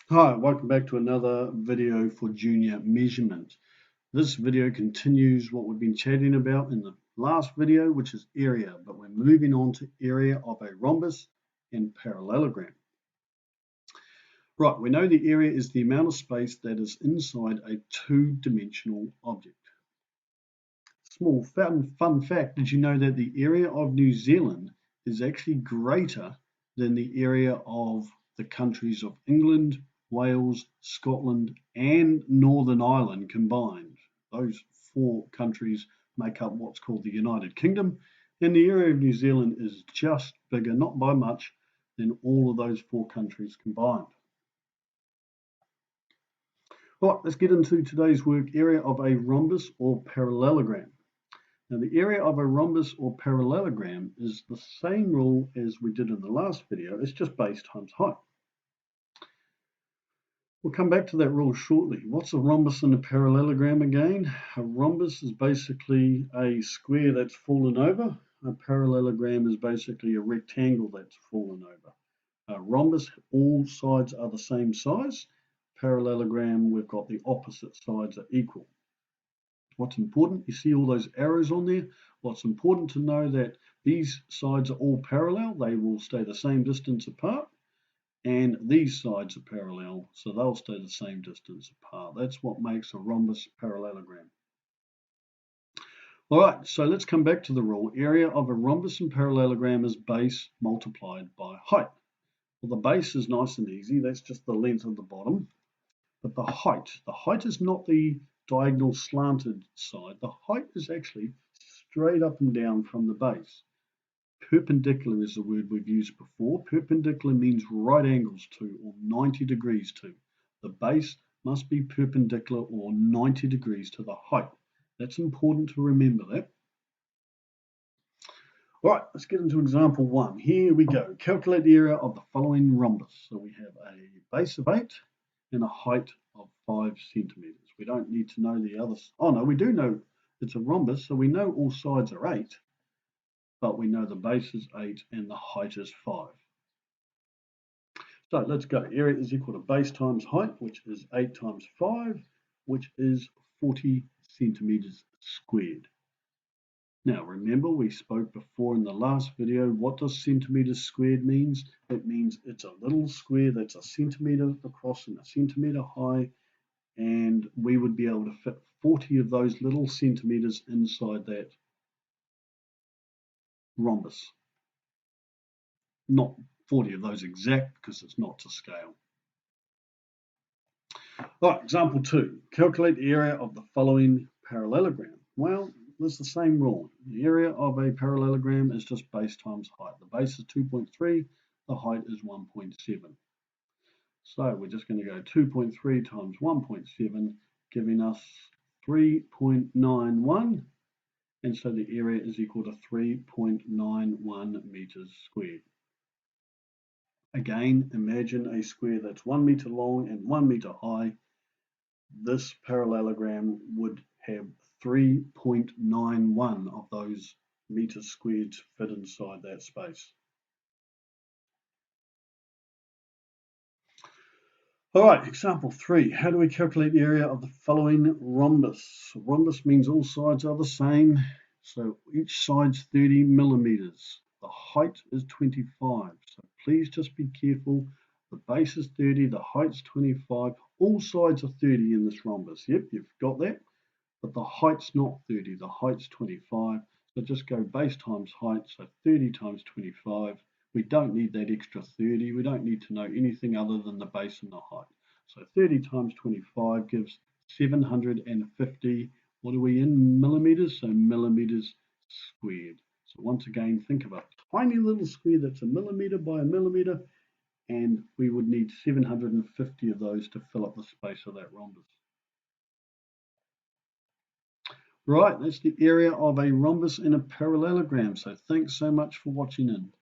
Hi, welcome back to another video for junior measurement. This video continues what we've been chatting about in the last video, which is area, but we're moving on to area of a rhombus and parallelogram. Right, we know the area is the amount of space that is inside a two-dimensional object. Small fun fact, did you know that the area of New Zealand is actually greater than the area of the countries of England, Wales, Scotland, and Northern Ireland combined? Those four countries make up what's called the United Kingdom, and the area of New Zealand is just bigger, not by much, than all of those four countries combined. All right, let's get into today's work, area of a rhombus or parallelogram. Now, the area of a rhombus or parallelogram is the same rule as we did in the last video. It's just base times height. We'll come back to that rule shortly. What's a rhombus and a parallelogram again? A rhombus is basically a square that's fallen over. A parallelogram is basically a rectangle that's fallen over. A rhombus, all sides are the same size. Parallelogram, we've got the opposite sides are equal. What's important, you see all those arrows on there? What's important to know that these sides are all parallel, they will stay the same distance apart, and these sides are parallel, so they'll stay the same distance apart. That's what makes a rhombus parallelogram. All right, so let's come back to the rule. Area of a rhombus and parallelogram is base multiplied by height. Well, the base is nice and easy, that's just the length of the bottom. But the height is not the diagonal slanted side. The height is actually straight up and down from the base. Perpendicular is the word we've used before. Perpendicular means right angles to or 90 degrees to. The base must be perpendicular or 90 degrees to the height. That's important to remember that. All right, let's get into example 1. Here we go. Calculate the area of the following rhombus. So we have a base of 8 and a height of 5 centimeters. We don't need to know the others. Oh no, we do know it's a rhombus, so we know all sides are 8, but we know the base is 8 and the height is 5. So let's go. Area is equal to base times height, which is 8 times 5, which is 40 centimeters squared. Now remember, we spoke before in the last video, what does centimeters squared means? It means it's a little square that's a centimeter across and a centimeter high, and we would be able to fit 40 of those little centimeters inside that rhombus. Not 40 of those exact, because it's not to scale. All right, example 2. Calculate the area of the following parallelogram. Well, it's the same rule. The area of a parallelogram is just base times height. The base is 2.3, the height is 1.7. So we're just going to go 2.3 times 1.7, giving us 3.91. And so the area is equal to 3.91 meters squared. Again, imagine a square that's 1 meter long and 1 meter high. This parallelogram would have 3.91 of those meters squared fit inside that space. All right, example 3. How do we calculate the area of the following rhombus? Rhombus means all sides are the same, so each side's 30 millimeters. The height is 25, so please just be careful. The base is 30, the height's 25. All sides are 30 in this rhombus. Yep, you've got that. But the height's not 30, the height's 25. So just go base times height, so 30 times 25. We don't need that extra 30. We don't need to know anything other than the base and the height. So 30 times 25 gives 750. What are we in? Millimeters? So millimeters squared. So once again, think of a tiny little square that's a millimeter by a millimeter, and we would need 750 of those to fill up the space of that rhombus. Right, that's the area of a rhombus and a parallelogram. So thanks so much for watching in.